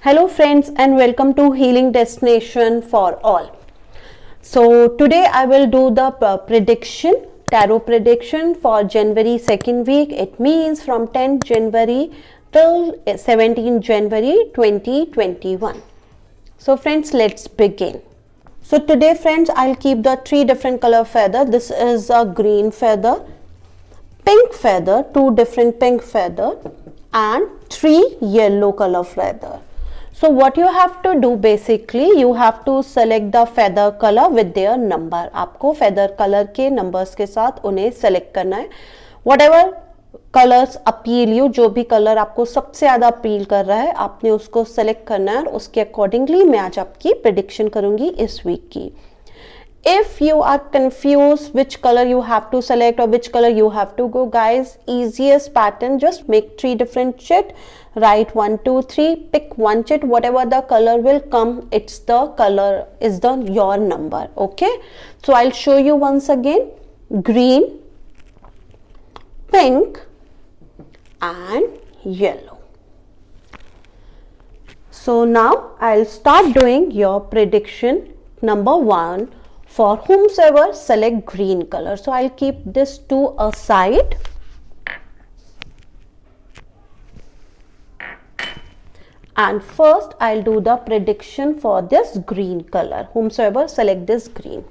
Hello friends and welcome to Healing Destination for All. So today I will do the prediction, tarot prediction for January 2nd week. It means from 10th January till 17th January 2021. So friends, let's begin. So today friends, I'll keep the three different color feather. This is a green feather, pink feather, two different pink feather and three yellow color feather. So what you have to do basically, you have to select the feather color with their number. आपको feather color के numbers के साथ उन्हें select करना है. Whatever colors appeal you, जो भी color आपको सबसे ज़्यादा appeal कर रहा है, आपने उसको select करना है और उसके accordingly मैं आज आपकी prediction करूँगी इस week की. If you are confused which color you have to select or which color you have to go, guys, easiest pattern, just make three different chit, write 1 2 3, pick one chit, whatever the color will come, it's the color is the your number. Okay, so I'll show you once again: green, pink and yellow. So now I'll start doing your prediction. Number 1, for whomsoever select green color. So I'll keep this to a side. And first I'll do the prediction for this green color. Whomsoever select this green.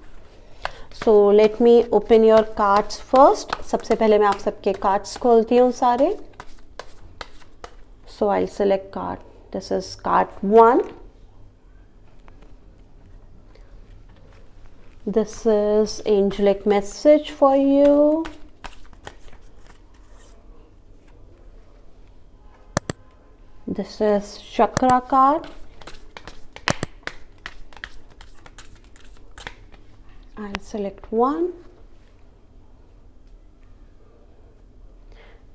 So let me open your cards first. सबसे पहले मैं आप सबके cards खोलती हूँ सारे. So I'll select card. This is card 1. This is angelic message for you. This is chakra card. I'll select 1.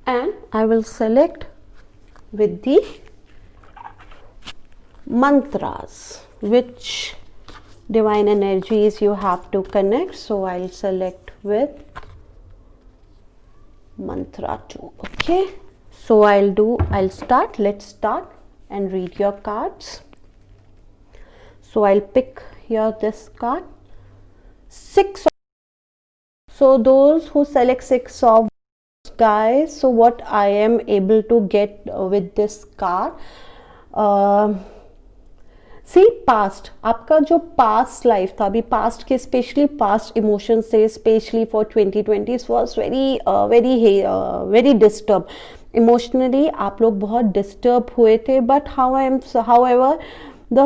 And I will select with the mantras, which divine energies you have to connect. So I'll select with mantra 2. Okay, so I'll start. Let's start and read your cards. So I'll pick here this card, 6. So those who select 6 of, guys, so what I am able to get with this card, see past, आपका जो past life था, अभी past के specially past emotions से, specially for 2020 was very disturb emotionally. आप लोग बहुत disturb हुए थे. But however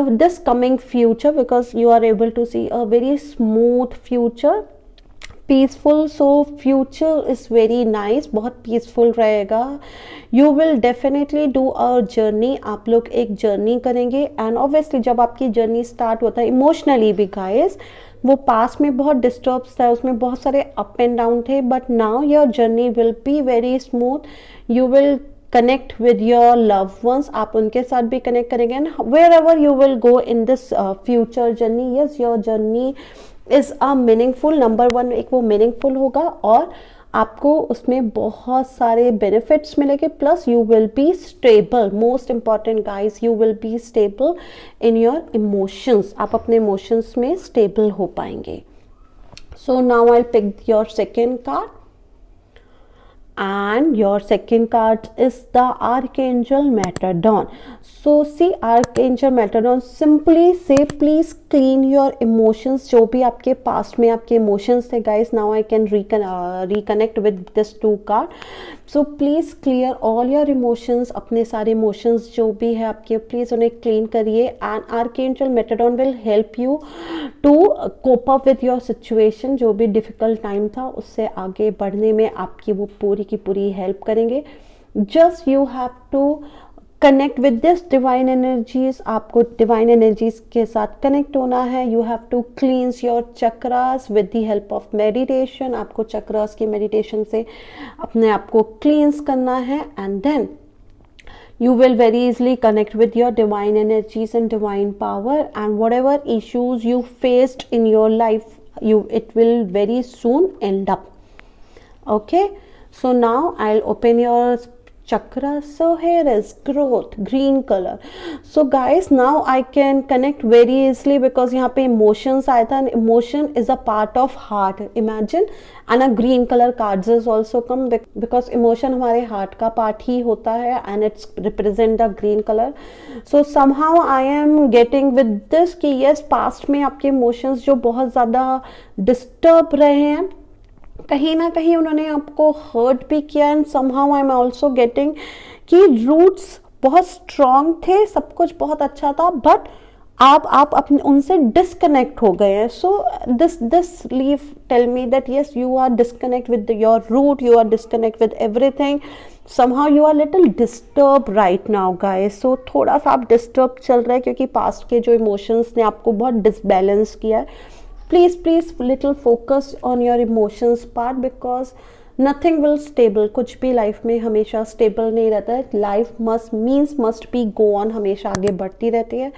this coming future, because you are able to see a very smooth future, peaceful. So future is very nice, बहुत peaceful रहेगा. You will definitely do a journey. आप लोग एक जर्नी करेंगे. And obviously जब आपकी journey start होता है इमोशनली भी, गाइस, वो पास्ट में बहुत डिस्टर्ब्स था, उसमें बहुत सारे अप एंड डाउन थे. But now your journey will be very smooth. You will connect with your love ones. आप उनके साथ भी कनेक्ट करेंगे. And wherever you will go in this future journey, yes, your journey is a meaningful. Number 1 एक वो meaningful होगा और आपको उसमें बहुत सारे बेनिफिट्स मिलेंगे. Plus you will be stable. Most important guys, you will be stable in your emotions. आप अपने इमोशंस में स्टेबल हो पाएंगे. So now I pick your second card. And your second card is the Archangel Metatron. So see, Archangel Metatron simply say, please clean your emotions. जो भी आपके past में आपके इमोशंस थे, guys, now I can reconnect with this 2 card. So please clear all your emotions. अपने सारे emotions जो भी है आपके, please उन्हें clean करिए. And Archangel Metatron will help you to cope up with your situation. जो भी difficult time था उससे आगे बढ़ने में आपकी वो पूरी की पूरी हेल्प करेंगे. Just you have to connect with this divine energies. आपको डिवाइन एनर्जीज के साथ कनेक्ट होना है. You have to cleanse your chakras with the help of meditation. आपको चक्रास की मेडिटेशन से अपने आप को क्लींस करना है. And then you will very easily connect with your divine energies and divine power, and whatever issues you faced in your life, it will very soon end up. Okay, so now I'll open your chakra. So here is growth, green color. So guys, now I can connect very easily because यहाँ पे emotions आया था, and emotion is a part of heart. Imagine, and a green color cards is also come because emotion हमारे heart का part ही होता है, and it's represent the green color. So somehow I am getting with this कि yes, past में आपके emotions जो बहुत ज़्यादा disturb रहे हैं, कहीं ना कहीं उन्होंने आपको हर्ट भी किया, and somehow I am also getting कि रूट्स बहुत स्ट्रॉन्ग थे, सब कुछ बहुत अच्छा था, बट आप अपने उनसे डिस्कनेक्ट हो गए हैं. So this leave tell me that yes, you are disconnect with your root, you are disconnect with everything. somehow you are little disturbed right now guys. so थोड़ा सा आप डिस्टर्ब चल रहे हैं क्योंकि पास्ट के जो इमोशंस ने आपको बहुत डिसबैलेंस किया है. Please little focus on your emotions part because nothing will stable. कुछ भी लाइफ में हमेशा स्टेबल नहीं रहता है. Life must be go on, हमेशा आगे बढ़ती रहती है.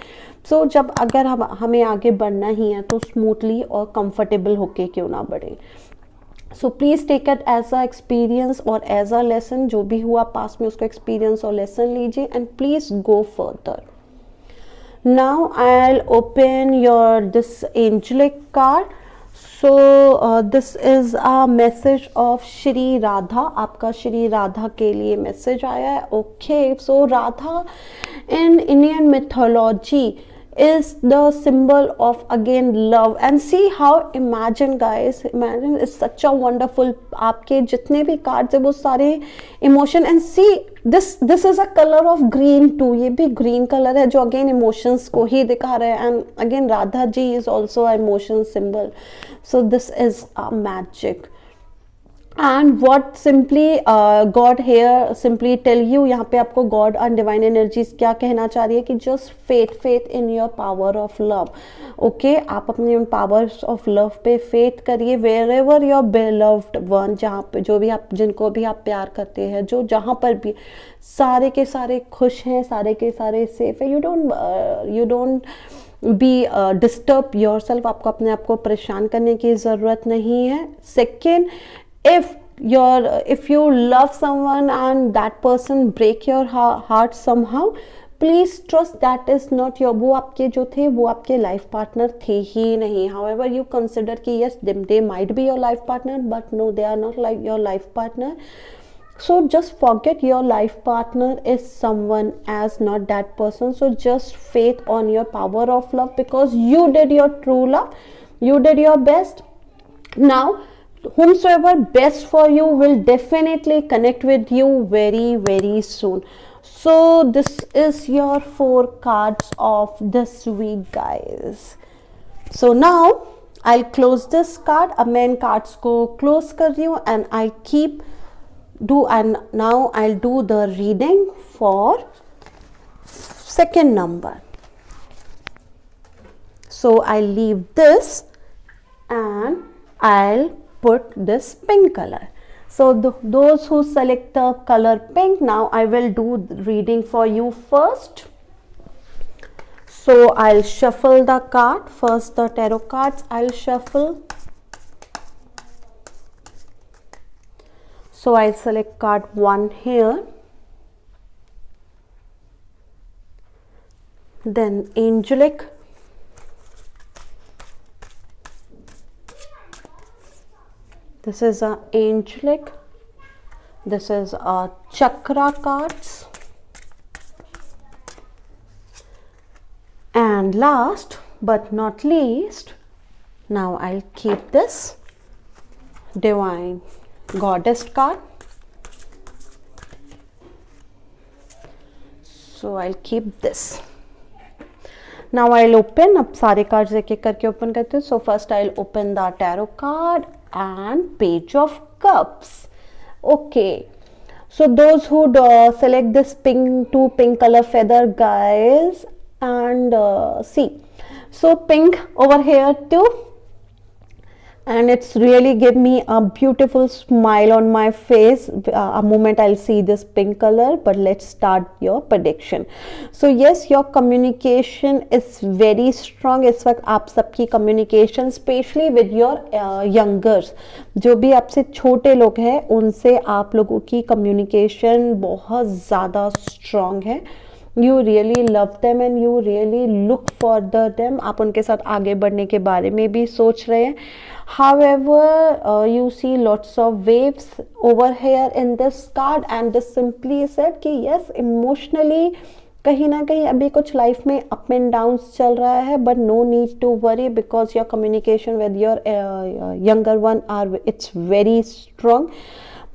सो जब अगर हमें आगे बढ़ना ही है तो स्मूथली और कंफर्टेबल होके क्यों ना बढ़े. So please take it as a experience और एज अ लेसन. जो भी हुआ पास्ट में उसको एक्सपीरियंस और लेसन लीजिए, and please go further. Now I'll open this angelic card. So this is a message of Shri Radha. आपका श्री राधा के लिए मैसेज आया है. Okay, so Radha in Indian mythology is the symbol of again love, and see how, imagine guys, imagine it's such a wonderful, आपके जितने भी cards है वो सारे emotion, and see this is a colour of green too. ये भी green colour है जो अगेन इमोशंस को ही दिखा रहे हैं, and again Radha ji is also a emotion symbol. So this is a magic. And what simply God here simply tell you, यहाँ पे आपको गॉड एंड डिवाइन एनर्जीज क्या कहना चाह रही है कि just faith in your power of love. Okay, आप अपने उन पावर्स ऑफ लव पे फेथ करिए. वेयर एवर योर बेलव्ड वन, जहाँ पे जो भी आप, जिनको भी आप प्यार करते हैं, जो जहाँ पर भी, सारे के सारे खुश हैं, सारे के सारे सेफ है. You don't be disturb your self. आपको अपने आप को परेशान करने की ज़रूरत नहीं है. Second, if you love someone and that person break your heart somehow, please trust that is not your, वो आपके जो थे वो आपके लाइफ पार्टनर थे ही नहीं. however you consider कि yes they might be your life partner, but no, they are not like your life partner. So just forget your life partner is someone as, not that person. So just faith on your power of love, because you did your true love, you did your best. Now whomsoever best for you will definitely connect with you very very soon. So this is your 4 cards of this week guys. So now I'll close this card. अब मैं इन cards को close कर रही हूँ, and now I'll do the reading for second number. So I'll leave this and I'll put this pink color. So those who select the color pink, now I will do the reading for you first. So I'll shuffle the card first, the tarot cards I'll shuffle. So I'll select card 1 here, then angelic, this is a angelic, this is a chakra cards, and last but not least, now I'll keep this divine goddess card. So I'll keep this. Now I'll open, अब सारे cards एक एक करके open करते हैं. So first I'll open the tarot card and page of cups. Okay, so those who select this two pink color feather guys, and see, so pink over here too, and it's really give me a beautiful smile on my face a moment I'll see this pink color. But let's start your prediction. So yes, your communication is very strong. इस वक्त आप सबकी communication especially with your youngers, जो भी आपसे छोटे लोग हैं उनसे आप लोगों की communication बहुत ज़्यादा strong है. You really love them and you really look for them. आप उनके साथ आगे बढ़ने के बारे में भी सोच रहे हैं. However, you see lots of waves over here in this card and this simply said कि yes, emotionally कहीं ना कहीं अभी कुछ लाइफ में अप एंड डाउन्स चल रहा है, but no need to worry because your communication with your younger one are it's very strong.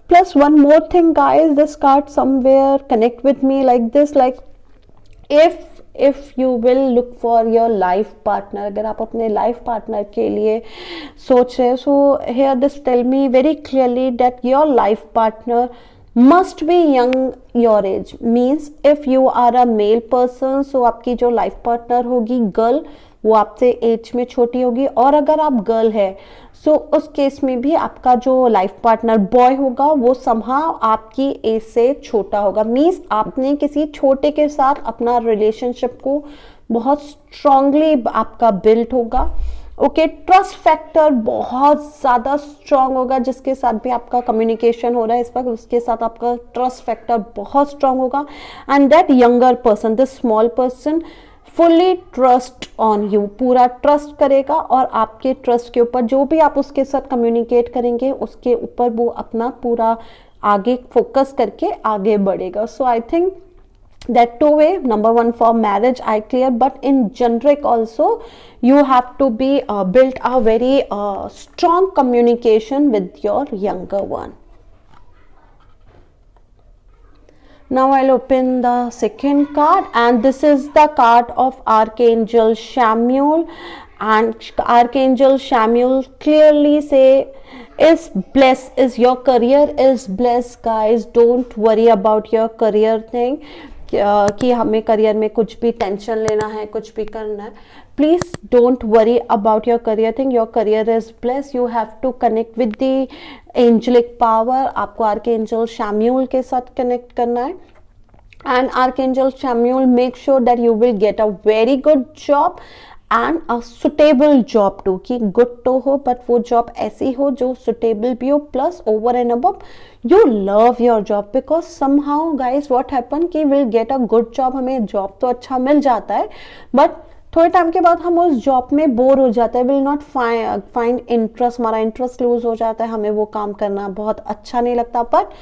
Plus one more thing guys, this card somewhere connect with me like this, like if you will look for your life partner, अगर आप अपने life partner के लिए सोच रहे हो, so here this tell me very clearly that your life partner must be young your age. Means if you are a male person, so आपकी जो life partner होगी गर्ल वो आपसे एज में छोटी होगी, और अगर आप गर्ल है सो उस केस में भी आपका जो लाइफ पार्टनर बॉय होगा वो समहाउ आपकी एज से छोटा होगा. मीन्स आपने किसी छोटे के साथ अपना रिलेशनशिप को बहुत स्ट्रांगली आपका बिल्ड होगा. ओके, ट्रस्ट फैक्टर बहुत ज़्यादा स्ट्रांग होगा. जिसके साथ भी आपका कम्युनिकेशन हो रहा है इस वक्त उसके साथ आपका ट्रस्ट फैक्टर बहुत स्ट्रांग होगा. And that younger person, the small person fully trust on you, पूरा ट्रस्ट करेगा और आपके ट्रस्ट के ऊपर जो भी आप उसके साथ कम्युनिकेट करेंगे उसके ऊपर वो अपना पूरा आगे फोकस करके आगे बढ़ेगा. So I think that two way, number one for marriage I clear, but in generic also you have to be built a very strong communication with your younger one. Now I'll open the second card and this is the card of Archangel Chamuel, and Archangel Chamuel clearly say is blessed, is your career is blessed guys. Don't worry about your career thing कि हमें career में कुछ भी tension लेना है, कुछ भी करना है. Please don't worry about your career thing. Your career is blessed. You have to connect with the angelic power. आपको आर्कएंजल शैम्यूल के साथ कनेक्ट करना है. And archangel Samuel make sure that you will get a very good job and a suitable job too. कि good तो हो but वो job ऐसी हो जो सुटेबल भी हो, plus over and above you love your job, because somehow guys what happen कि we'll get a good job. हमें जॉब तो अच्छा मिल जाता है बट थोड़े टाइम के बाद हम उस जॉब में बोर हो जाते हैं. विल नॉट फाइंड इंटरेस्ट, हमारा इंटरेस्ट लूज हो जाता है, हमें वो काम करना बहुत अच्छा नहीं लगता. But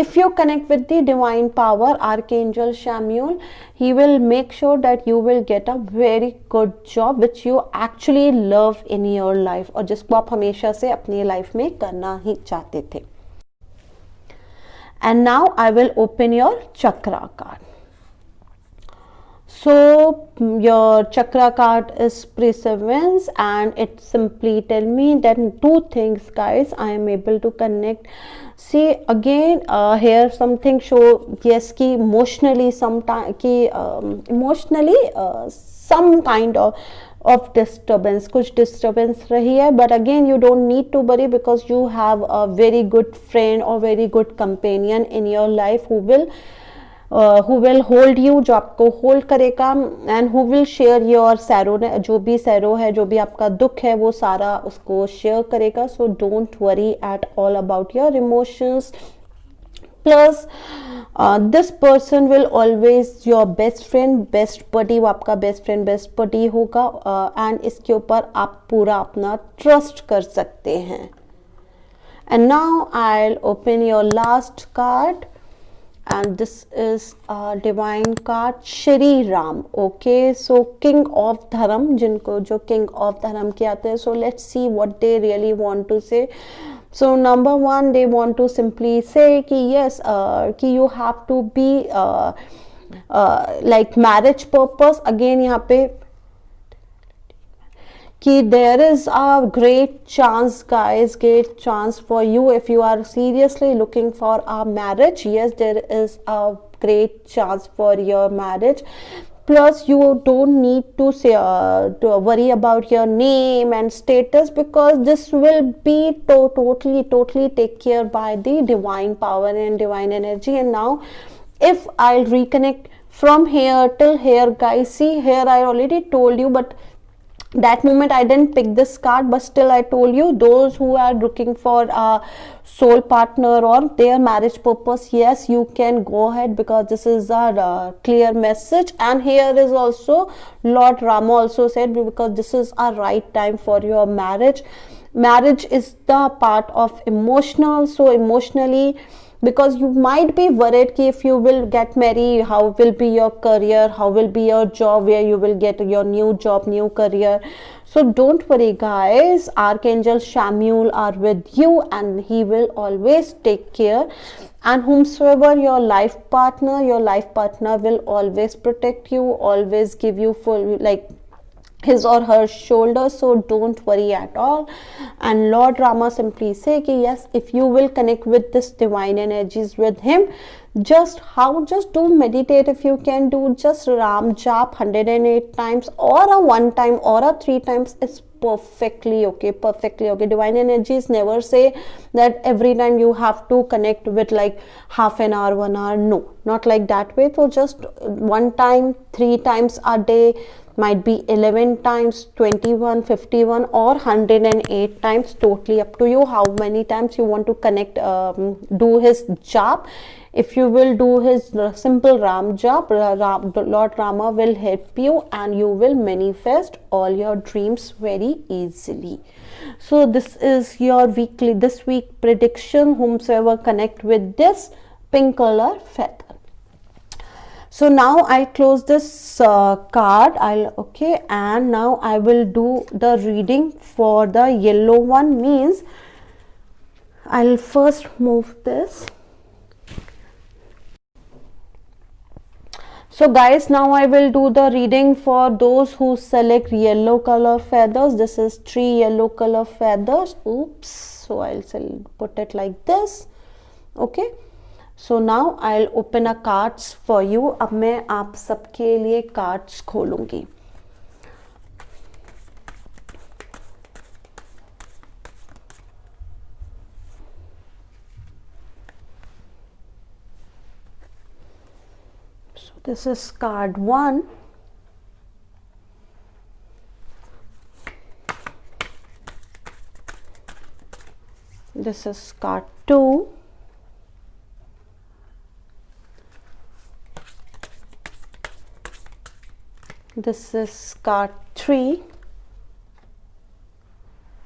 if you connect with the divine power Archangel Chamuel, he will make sure that you will get a very good job which you actually love in your life, और जिसको आप हमेशा से अपनी लाइफ में करना ही चाहते थे. And now I will open your chakra card. So your chakra card is perseverance and it simply tell me that two things guys I am able to connect. See again here something show yes ki emotionally sometime ki emotionally some kind of disturbance, कुछ disturbance रही है. but again you don't need to worry because you have a very good friend or very good companion in your life who will hold you, जो आपको hold करेगा, and who will share your sorrow, जो भी sorrow है, जो भी आपका दुख है वो सारा उसको share करेगा. so don't worry at all about your emotions. Plus this person will always your best friend, best buddy, वो आपका best friend best buddy होगा. and इसके ऊपर आप पूरा अपना trust कर सकते हैं. and now I'll open your last card and this is a divine card Shri Ram. okay, so king of dharam, जिनको जो king of dharam के आते हैं. so let's see what they really want to say. So number one they want to simply say कि yes कि you have to be like marriage purpose. again यहाँ पे कि there is a great chance guys, great chance for you if you are seriously looking for a marriage. yes, there is a great chance for your marriage. Plus you don't need to say to worry about your name and status, because this will be totally take care by the divine power and divine energy. And now if I'll reconnect from here till here, guys, see here I already told you, but that moment I didn't pick this card, but still I told you, those who are looking for a soul partner or their marriage purpose, yes, you can go ahead, because this is a clear message. And here is also Lord Rama also said, because this is a right time for your marriage. Marriage is the part of emotional, so emotionally, because you might be worried ki if you will get married, how will be your career, how will be your job, where you will get your new job, new career. So don't worry, guys, Archangel Shamuel are with you, and he will always take care. And whomsoever your life partner will always protect you, always give you full, like, his or her shoulder, so don't worry at all. And Lord Rama simply say ki yes, if you will connect with this divine energies with him, just do meditate. If you can do just Ram Jap 108 times, or a 1 time, or a 3 times, it's perfectly okay. Divine energies never say that every time you have to connect with like half an hour, 1 hour. No, not like that way. So just 1 time, 3 times a day, might be 11 times, 21, 51, or 108 times, totally up to you how many times you want to connect, do his jap. If you will do his simple Ram jap, Lord Rama will help you, and you will manifest all your dreams very easily. So this is your this week prediction, whomsoever connect with this pink color feather. So now I close this card, and now I will do the reading for the yellow one. Means I'll first move this. So guys, now I will do the reading for those who select yellow color feathers. This is 3 yellow color feathers. Oops, so I'll put it like this. Okay. So now I'll open a cards for you. अब मैं आप सबके लिए cards खोलूंगी. So this is card 1. This is card 2. This is card 3,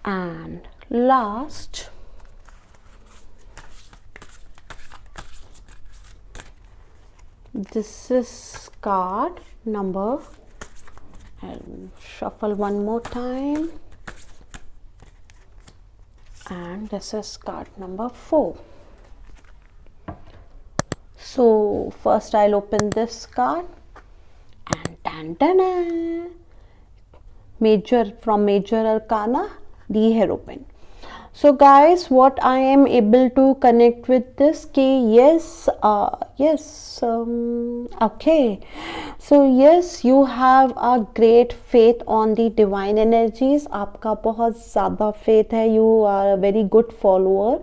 and last this is card number, I'll shuffle one more time, and this is card number 4. So first I'll open this card, and major arcana, the Hierophant. So guys, what I am able to connect with this key, okay, so yes, you have a great faith on the divine energies. आपका बहुत ज़्यादा faith है. You are a very good follower.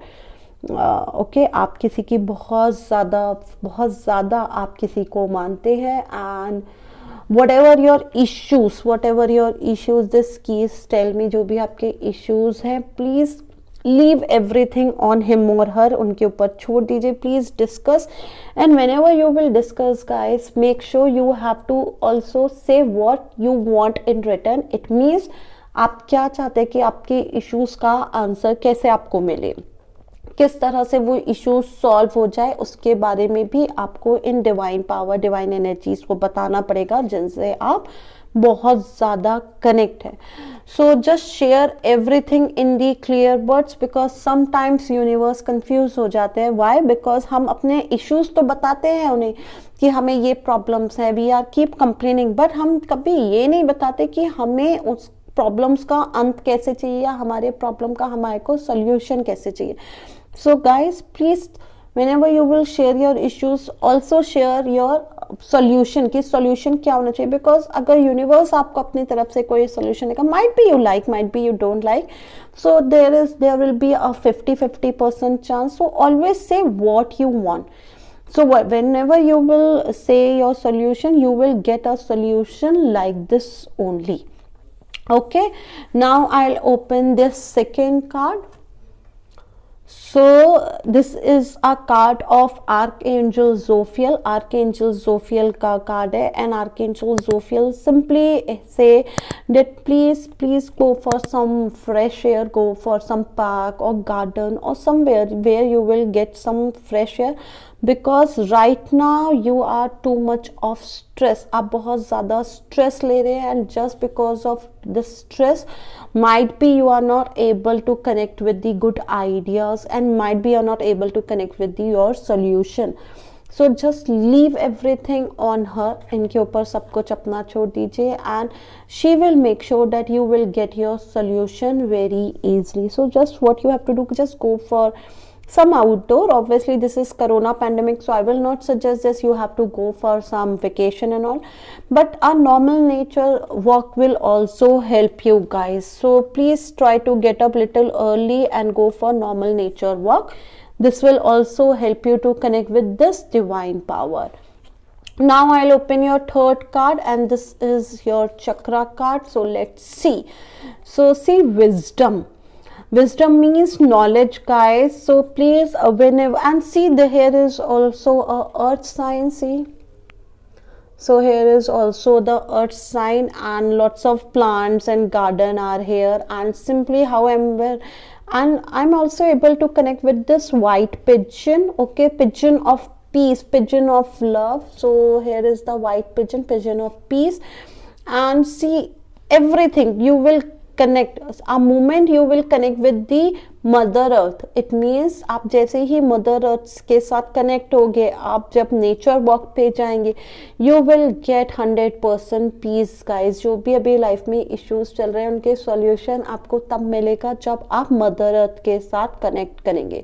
Okay, आप किसी की बहुत ज़्यादा आप किसी को मानते हैं. And whatever your issues, this keys tell me, जो भी आपके issues हैं, please leave everything on him or her, उनके ऊपर छोड़ दीजिए. Please discuss, and whenever you will discuss, guys, make sure you have to also say what you want in return. It means आप क्या चाहते हैं कि आपके issues का आंसर कैसे आपको मिले, किस तरह से वो इश्यूज सॉल्व हो जाए, उसके बारे में भी आपको in divine power, divine energies को बताना पड़ेगा, जिनसे आप बहुत ज़्यादा कनेक्ट है. So just share everything in the clear words, because sometimes universe confuse हो जाते हैं. व्हाई? बिकॉज हम अपने इश्यूज तो बताते हैं उन्हें कि हमें ये प्रॉब्लम्स है, we are keep complaining, but हम कभी ये नहीं बताते कि हमें उस प्रॉब्लम्स का अंत कैसे चाहिए, या हमारे प्रॉब्लम का हमारे को सोल्यूशन कैसे चाहिए. So guys, please, whenever you will share your issues, also share your solution की सॉल्यूशन क्या होना चाहिए, बिकॉज अगर यूनिवर्स आपको अपनी तरफ से कोई सॉल्यूशन देगा, might be you like, might be you don't like, so there will be a 50-50% chance. So always say what you want. So whenever you will say your solution, you will get a solution like this only. Okay, now I'll open this second card. So this is a card of Archangel Zophiel. Archangel Zophiel का card है, and Archangel Zophiel simply say that please go for some fresh air, go for some park or garden or somewhere where you will get some fresh air, because right now you are too much of stress. आप बहुत ज़्यादा stress ले रहे हैं, and just because of the stress might be you are not able to connect with the good ideas, and might be you are not able to connect with your solution. So just leave everything on her. इनके ऊपर सब कुछ अपना छोड़ दीजिए, and she will make sure that you will get your solution very easily. So just what you have to do, just go for some outdoor. Obviously this is corona pandemic, so I will not suggest this you have to go for some vacation and all, but a normal nature walk will also help you guys. So please try to get up little early and go for normal nature walk. This will also help you to connect with this divine power. Now I'll open your third card, and this is your chakra card. So let's see. So see, wisdom. Wisdom means knowledge, guys. So please whenever, and see here is also a earth sign. See, so here is also the earth sign, and lots of plants and garden are here, and simply however, and I'm also able to connect with this white pigeon. Okay, pigeon of peace, pigeon of love. So here is the white pigeon, pigeon of peace, and see everything you will connect. A moment you will connect with the mother earth. It means आप जैसे ही mother earth के साथ connect होगे, आप जब nature walk पे जाएंगे, you will get 100% peace, guys. जो भी अभी life में issues चल रहे हैं, उनके solution आपको तब मिलेगा जब आप mother earth के साथ connect करेंगे.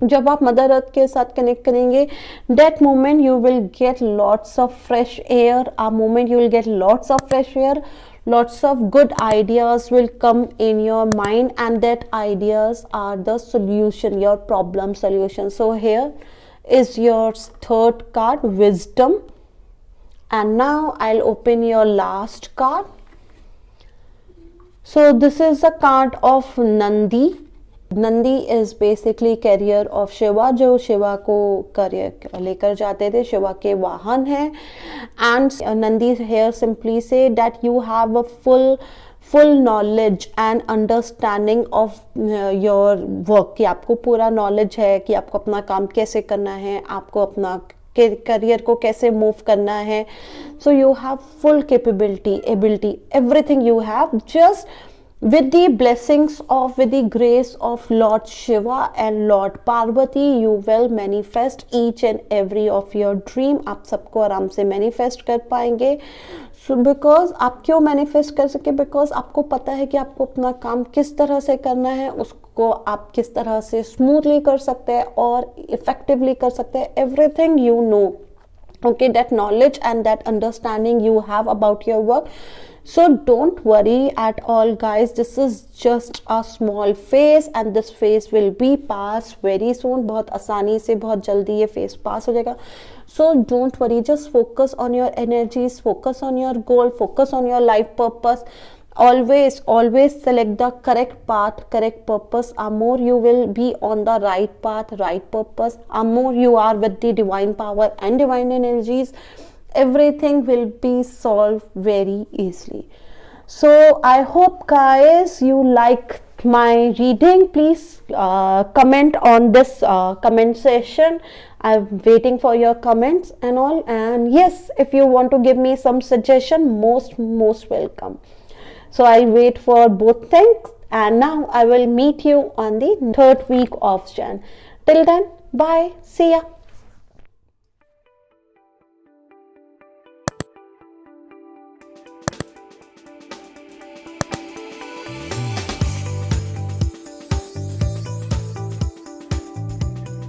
जब आप मदर अर्थ के साथ कनेक्ट करेंगे, that moment you will get lots of fresh air. A moment you will get lots of fresh air, lots of good ideas will come in your mind, and that ideas are the solution, your problem solution. So here is your third card, wisdom. And now I'll open your last card. So this is a card of Nandi. Nandi is basically carrier of Shiva, जो शिवा को career लेकर जाते थे, शिवा के वाहन है. And Nandi here simply say that you have a full knowledge and understanding of your work, कि आपको पूरा नॉलेज है कि आपको अपना काम कैसे करना है, आपको अपना करियर को कैसे मूव करना है. So you have full capability, ability, everything you have, just with the blessings of, with the grace of Lord Shiva and Lord Parvati, you will manifest each and every of your dream. आप सबको आराम से manifest कर पाएंगे. So because आप क्यों manifest कर सके, because आपको पता है कि आपको अपना काम किस तरह से करना है, उसको आप किस तरह से smoothly कर सकते हैं और effectively कर सकते हैं. Everything you know, okay, that knowledge and that understanding you have about your work. So don't worry at all, guys. This is just a small phase, and this phase will be passed very soon. बहुत आसानी से, बहुत जल्दी ये phase pass हो जाएगा. So don't worry. Just focus on your energies, focus on your goal, focus on your life purpose. Always select the correct path, correct purpose. More you will be on the right path, right purpose. More you are with the divine power and divine energies, everything will be solved very easily. So I hope, guys, you like my reading. Please comment on this comment section. I'm waiting for your comments and all. And yes, if you want to give me some suggestion, most welcome. So I'll wait for both things. And now I will meet you on the third week of Jan. Till then, bye. See ya.